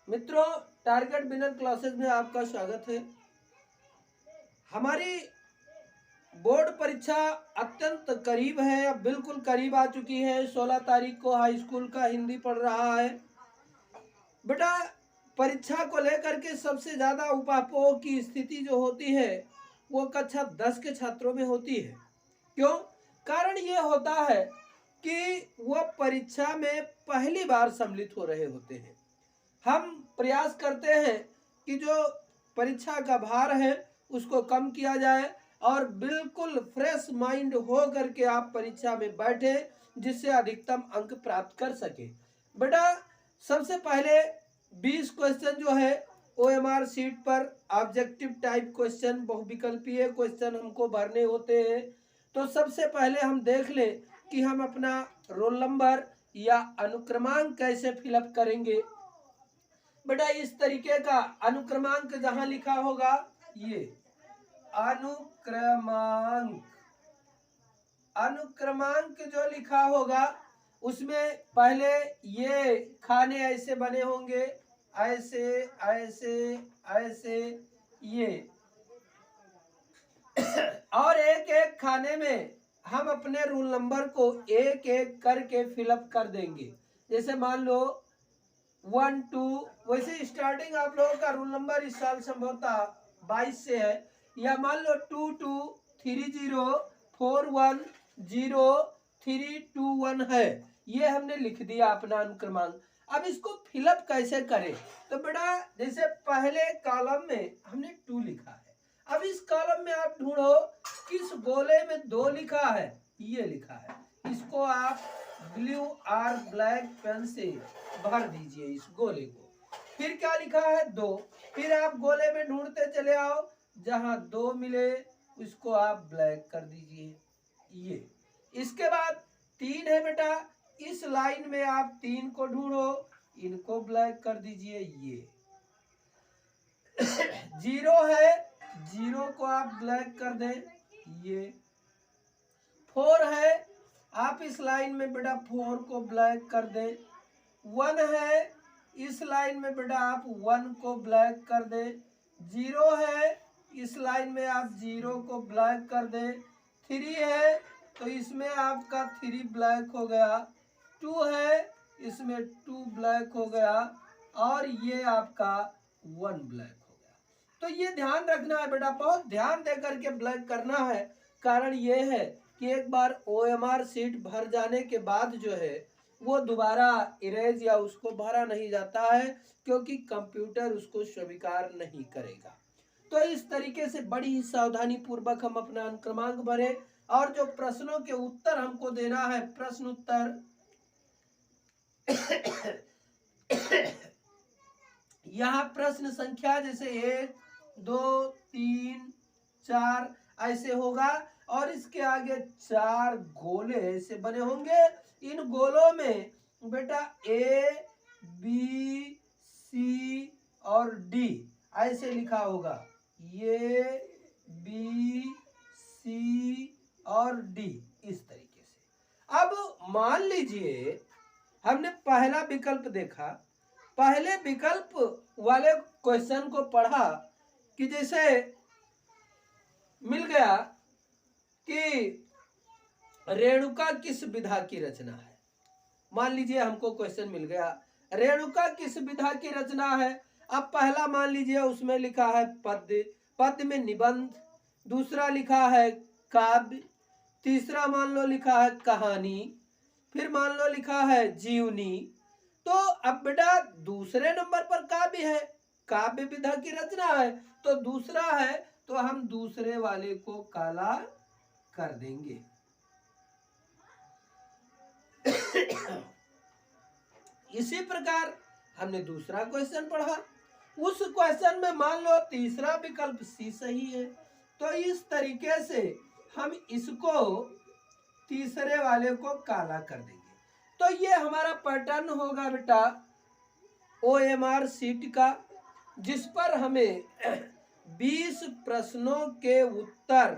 मित्रों, target winner classes में आपका स्वागत है। हमारी बोर्ड परीक्षा अत्यंत करीब है, अब बिल्कुल करीब आ चुकी है। 16 तारीख को हाई स्कूल का हिंदी पढ़ रहा है। बेटा, परीक्षा को लेकर के सबसे ज़्यादा उपापोह की स्थिति जो होती है वो कक्षा 10 के छात्रों में होती है। क्यों? कारण ये होता है कि वह परीक्षा में पहली बार सम्मिलित हो रहे होते हैं। हम प्रयास करते हैं कि जो परीक्षा का भार है उसको कम किया जाए और बिल्कुल फ्रेश माइंड हो करके आप परीक्षा में बैठे, जिससे अधिकतम अंक प्राप्त कर सके। बेटा, सबसे पहले 20 क्वेश्चन जो है OMR सीट पर ऑब्जेक्टिव टाइप क्वेश्चन, बहुविकल्पीय क्वेश्चन हमको भरने होते हैं। तो सबसे पहले हम देख लें कि हम अपना रोल नंबर या अनुक्रमांक कैसे फिलअप करेंगे। बेटा, इस तरीके का अनुक्रमांक जहां लिखा होगा, ये अनुक्रमांक जो लिखा होगा उसमें पहले ये खाने ऐसे बने होंगे, ऐसे ऐसे ऐसे ये और एक एक खाने में हम अपने रूल नंबर को एक एक करके फिलअप कर देंगे। जैसे मान लो 1 2, वैसे स्टार्टिंग आप लोगों का रूल नंबर इस साल संभवतः 22 से है, या मान लो 2 2 3 0 4 1 0 3 2 1 है। ये हमने लिख दिया अपना अनुक्रमांक। अब इसको फिलअप कैसे करें? तो बेटा, जैसे पहले कॉलम में हमने 2 लिखा है, अब इस कॉलम में आप ढूंढो किस गोले में 2 लिखा है। ये लिखा है, इसको आप ब्लू और ब्लैक पेन से भर दीजिए इस गोले को। फिर क्या लिखा है? 2। फिर आप गोले में ढूंढते चले आओ, जहां 2 मिले उसको आप ब्लैक कर दीजिए। ये इसके बाद 3 है बेटा, इस लाइन में आप 3 को ढूंढो, इनको ब्लैक कर दीजिए। ये 0 है, 0 को आप ब्लैक कर दें। ये 4 है, आप इस लाइन में बेटा 4 को ब्लैक कर दें। 1 है, इस लाइन में बेटा आप 1 को ब्लैक कर दें। 0 है, इस लाइन में आप 0 को ब्लैक कर दें। 3 है तो इसमें आपका 3 ब्लैक हो गया। 2 है, इसमें 2 ब्लैक हो गया, और ये आपका 1 ब्लैक हो गया। तो ये ध्यान रखना है बेटा, बहुत ध्यान दे करके ब्लैक करना है। कारण ये है कि एक बार OMR सीट भर जाने के बाद जो है वो दोबारा इरेज या उसको भरा नहीं जाता है, क्योंकि कंप्यूटर उसको स्वीकार नहीं करेगा। तो इस तरीके से बड़ी ही सावधानी पूर्वक हम अपना अनुक्रमांक भरें, और जो प्रश्नों के उत्तर हमको देना है, प्रश्न उत्तर यहाँ प्रश्न संख्या जैसे 1 2 3 4 ऐसे होगा, और इसके आगे 4 गोले ऐसे बने होंगे। इन गोलों में बेटा A B C और D ऐसे लिखा होगा। ये B C और D इस तरीके से। अब मान लीजिए हमने पहला विकल्प देखा, पहले विकल्प वाले क्वेश्चन को पढ़ा कि जैसे मिल गया कि रेणुका किस विधा की रचना है। मान लीजिए हमको क्वेश्चन मिल गया, रेणुका किस विधा की रचना है। अब पहला मान लीजिए उसमें लिखा है पद्य, पद्य में निबंध। दूसरा लिखा है काव्य। तीसरा मान लो लिखा है कहानी। फिर मान लो लिखा है जीवनी। तो अब बेटा दूसरे नंबर पर काव्य है, काव्य विधा की रचना है, तो दूसरा है तो हम दूसरे वाले को काला कर देंगे। इसी प्रकार हमने दूसरा क्वेश्चन पढ़ा, उस क्वेश्चन में मान लो तीसरा विकल्प सी सही है, तो इस तरीके से हम इसको तीसरे वाले को काला कर देंगे। तो ये हमारा पैटर्न होगा बेटा OMR सीट का, जिस पर हमें 20 प्रश्नों के उत्तर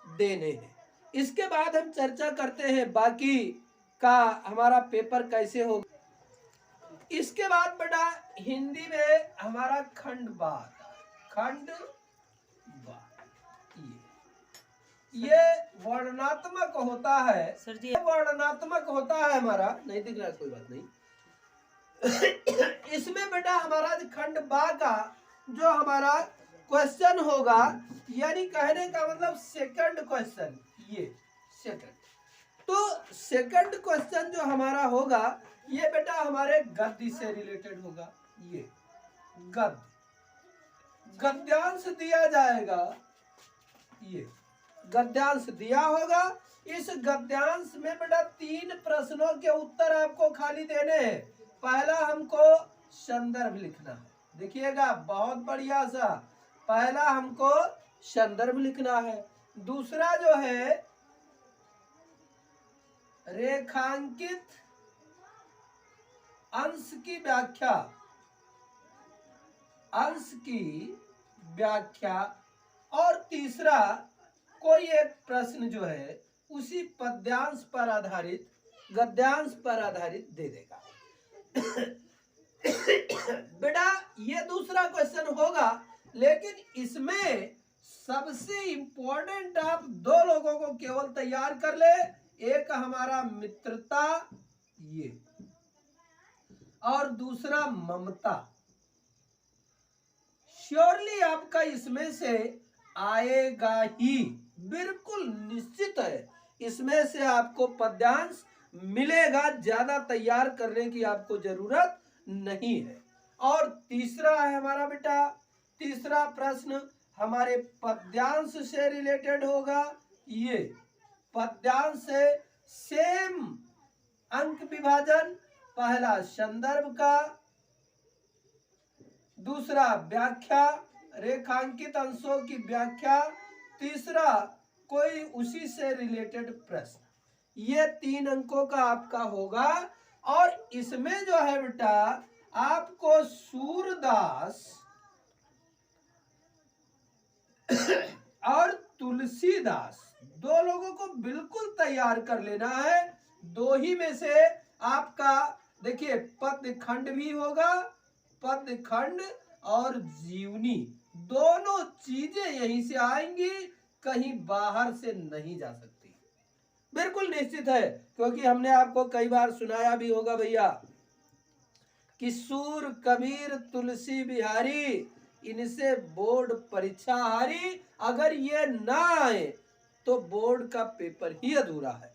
देने हैं। इसके बाद हम चर्चा करते हैं बाकी का हमारा पेपर कैसे होगा। इसके बाद बेटा हिंदी में हमारा खंड बा, खंड बा, ये वर्णनात्मक होता है सर जी, वर्णनात्मक होता है हमारा, नहीं दिख रहा कोई बात नहीं। इसमें बेटा हमारा खंड बा का जो हमारा क्वेश्चन होगा, यानी कहने का मतलब सेकंड क्वेश्चन, ये सेकंड, तो सेकंड क्वेश्चन जो हमारा होगा ये बेटा हमारे गद्य से रिलेटेड होगा। ये गद्यांश दिया जाएगा, ये गद्यांश दिया होगा। इस गद्यांश में बेटा 3 प्रश्नों के उत्तर आपको खाली देने हैं। पहला हमको संदर्भ लिखना है, देखिएगा बहुत बढ़िया सा, पहला हमको संदर्भ लिखना है। दूसरा जो है रेखांकित अंश की व्याख्या, अंश की व्याख्या, और तीसरा कोई एक प्रश्न जो है उसी पद्यांश पर आधारित, गद्यांश पर आधारित दे देगा। बेटा ये दूसरा क्वेश्चन होगा, लेकिन इसमें सबसे इंपॉर्टेंट आप 2 लोगों को केवल तैयार कर ले, एक हमारा मित्रता ये, और दूसरा ममता। श्योरली आपका इसमें से आएगा ही, बिल्कुल निश्चित है इसमें से आपको पद्यांश मिलेगा, ज्यादा तैयार करने की आपको जरूरत नहीं है। और तीसरा है हमारा बेटा, तीसरा प्रश्न हमारे पद्यांश से रिलेटेड होगा। ये पद्यांश से सेम अंक विभाजन, पहला संदर्भ का, दूसरा व्याख्या, रेखांकित अंशों की व्याख्या, तीसरा कोई उसी से रिलेटेड प्रश्न। ये 3 अंकों का आपका होगा। और इसमें जो है बेटा आपको सूरदास और तुलसीदास 2 लोगों को बिल्कुल तैयार कर लेना है। 2 ही में से आपका देखिए पदखंड भी होगा, पदखंड और जीवनी, दोनों चीजें यहीं से आएंगी, कहीं बाहर से नहीं जा सकती, बिल्कुल निश्चित है। क्योंकि हमने आपको कई बार सुनाया भी होगा भैया कि सूर कबीर तुलसी बिहारी, इनसे बोर्ड परीक्षा हारी। अगर ये ना आए तो बोर्ड का पेपर ही अधूरा है।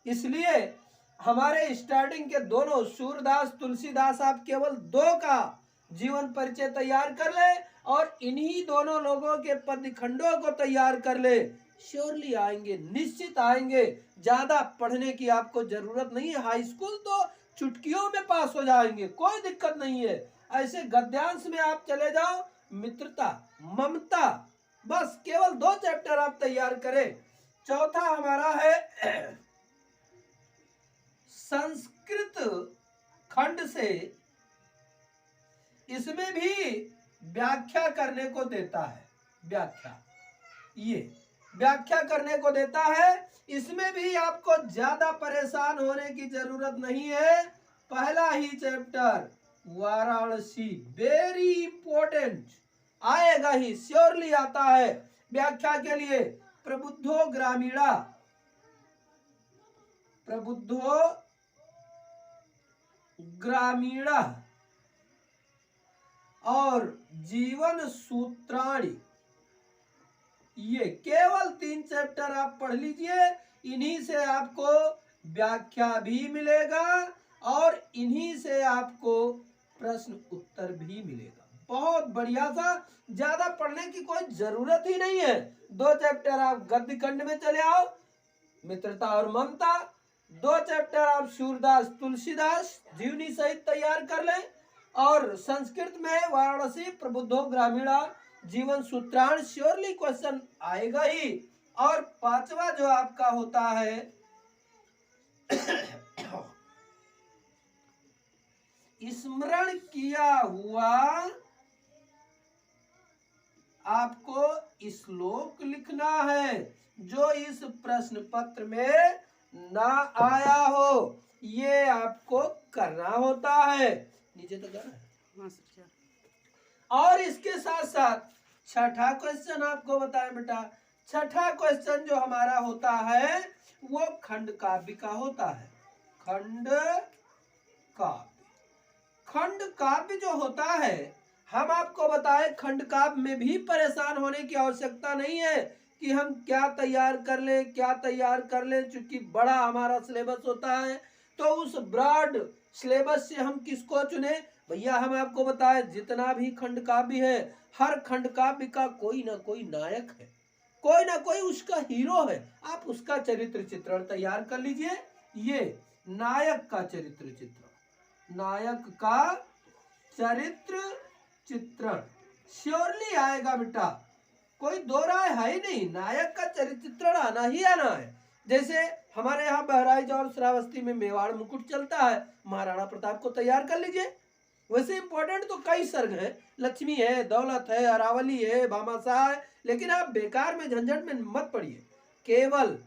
इसलिए हमारे स्टार्टिंग के दोनों सूरदास तुलसीदास आप केवल 2 का जीवन परिचय तैयार कर ले, और इन्हीं दोनों लोगों के पदखंडों को तैयार कर ले, श्योरली आएंगे, निश्चित आएंगे। ज्यादा पढ़ने की आपको जरूरत नहीं है, हाई स्कूल तो चुटकियों में पास हो जाएंगे, कोई दिक्कत नहीं है। ऐसे गद्यांश में आप चले जाओ, मित्रता, ममता, बस केवल 2 चैप्टर आप तैयार करें। चौथा हमारा है संस्कृत खंड से, इसमें भी व्याख्या करने को देता है, व्याख्या, ये व्याख्या करने को देता है। इसमें भी आपको ज्यादा परेशान होने की जरूरत नहीं है। पहला ही चैप्टर वाराणसी, वेरी इंपॉर्टेंट, आएगा ही, श्योरली आता है। व्याख्या के लिए प्रबुद्धो ग्रामीणा, प्रबुद्धो ग्रामीणा और जीवन सूत्राणी, ये केवल 3 चैप्टर आप पढ़ लीजिए। इन्हीं से आपको व्याख्या भी मिलेगा और इन्हीं से आपको प्रश्न उत्तर भी मिलेगा। बहुत बढ़िया सा, ज्यादा पढ़ने की कोई जरूरत ही नहीं है। 2 चैप्टर आप गद्य खंड में चले आओ, मित्रता और ममता, 2 चैप्टर आप सूरदास तुलसीदास जीवनी सहित तैयार कर लें, और संस्कृत में वाराणसी, प्रबुद्धो ग्रामीणा, जीवन सूत्राण, श्योरली क्वेश्चन आएगा ही। और 5वां जो आपका होता है स्मरण किया हुआ आपको श्लोक लिखना है जो इस प्रश्न पत्र में ना आया हो, ये आपको करना होता है। नीचे तो करना है, हाँ सर। और इसके साथ साथ छठा क्वेश्चन आपको बताएं बेटा, छठा क्वेश्चन जो हमारा होता है वो खंड काव्य का होता है। खंड काव्य, खंड काव्य जो होता है, हम आपको बताएं खंड काव्य में भी परेशान होने की आवश्यकता नहीं है कि हम क्या तैयार कर लें क्या तैयार कर लें, चूंकि बड़ा हमारा सिलेबस होता है। तो उस ब्रॉड सिलेबस से हम किसको चुने भैया, हम आपको बताएं जितना भी खंड काव्य है, हर खंड काव्य का कोई ना कोई नायक है, कोई ना कोई उसका हीरो है। आप उसका चरित्र चित्रण तैयार कर लीजिए। ये नायक का चरित्र चित्रण, नायक का चरित्र चित्रण श्योरली आएगा बेटा, कोई दो राय है ही नहीं, नायक का चरित्र चित्रण आना ही आना है। जैसे हमारे यहाँ बहराइच और श्रावस्ती में मेवाड़ मुकुट चलता है, महाराणा प्रताप को तैयार कर लीजिए। वैसे इंपॉर्टेंट तो कई सर्ग हैं, लक्ष्मी है, दौलत है, अरावली है, भामाशाह है, लेकिन आप बेकार में झंझट में मत पड़िए, केवल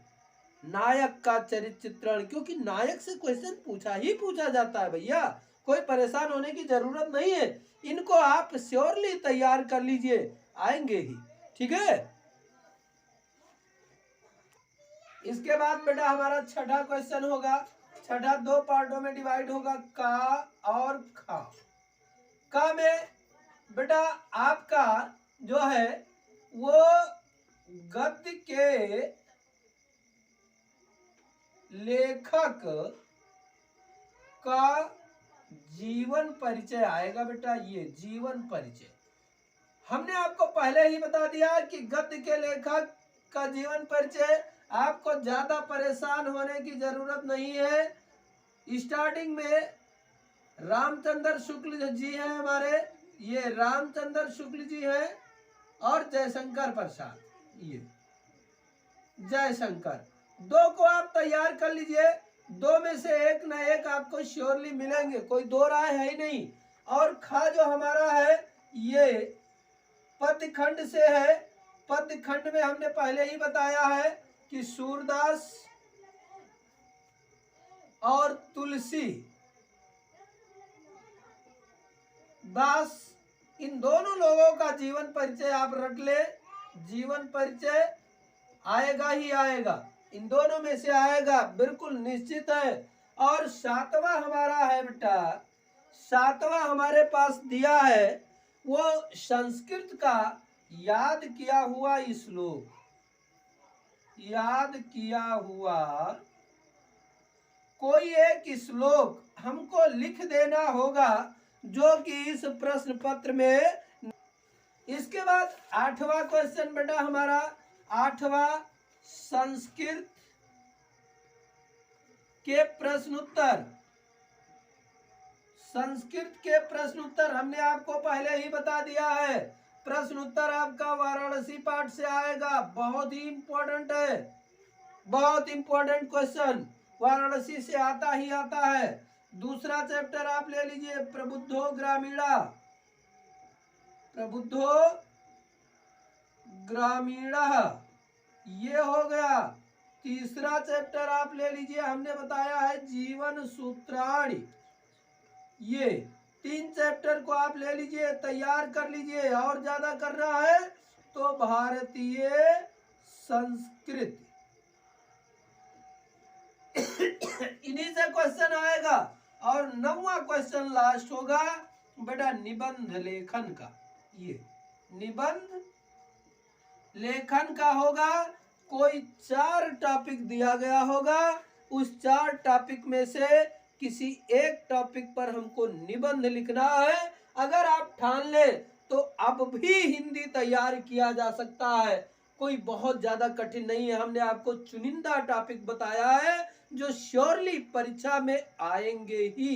नायक का चरित्र चित्रण, क्योंकि नायक से क्वेश्चन पूछा ही पूछा जाता है भैया, कोई परेशान होने की जरूरत नहीं है। इनको आप श्योरली तैयार कर लीजिए, आएंगे ही, ठीक है। इसके बाद बेटा हमारा छठा क्वेश्चन होगा, छठा दो पार्टों में डिवाइड होगा, का और खा। का में बेटा आपका जो है वो गद्य के लेखक का जीवन परिचय आएगा बेटा, ये जीवन परिचय। हमने आपको पहले ही बता दिया कि गद्य के लेखक का जीवन परिचय, आपको ज्यादा परेशान होने की जरूरत नहीं है। स्टार्टिंग में रामचंद्र शुक्ल जी हैं हमारे, ये रामचंद्र शुक्ल जी हैं, और जयशंकर प्रसाद, ये जयशंकर, दो को आप तैयार कर लीजिए। दो में से एक ना एक आपको श्योरली मिलेंगे, कोई दो राय है ही नहीं। और खा जो हमारा है ये पद्य खंड से है। पद्य खंड में हमने पहले ही बताया है कि सूरदास और तुलसी दास, इन दोनों लोगों का जीवन परिचय आप रट ले, जीवन परिचय आएगा ही आएगा, इन दोनों में से आएगा, बिल्कुल निश्चित है। और सातवां हमारा है बेटा, सातवां हमारे पास दिया है वो संस्कृत का याद किया हुआ श्लोक, याद किया हुआ कोई एक श्लोक हमको लिख देना होगा जो कि इस प्रश्न पत्र में। इसके बाद आठवां क्वेश्चन बेटा हमारा, आठवां संस्कृत के प्रश्न उत्तर, संस्कृत के प्रश्न उत्तर हमने आपको पहले ही बता दिया है। प्रश्न उत्तर आपका वाराणसी पाठ से आएगा, बहुत ही इंपॉर्टेंट है, बहुत इंपॉर्टेंट क्वेश्चन वाराणसी से आता ही आता है। दूसरा चैप्टर आप ले लीजिए प्रबुद्धो ग्रामीणा, प्रबुद्धो ग्रामीणा, ये हो गया। तीसरा चैप्टर आप ले लीजिए, हमने बताया है जीवन सूत्राणि, ये तीन चैप्टर को आप ले लीजिए, तैयार कर लीजिए। और ज्यादा करना है तो भारतीय संस्कृति, इन्हीं से क्वेश्चन आएगा। और नौवां क्वेश्चन लास्ट होगा बेटा निबंध लेखन का, ये निबंध लेखन का होगा। कोई 4 टॉपिक दिया गया होगा, उस 4 टॉपिक में से किसी एक टॉपिक पर हमको निबंध लिखना है। अगर आप ठान ले तो अब भी हिंदी तैयार किया जा सकता है, कोई बहुत ज्यादा कठिन नहीं है। हमने आपको चुनिंदा टॉपिक बताया है जो श्योरली परीक्षा में आएंगे ही।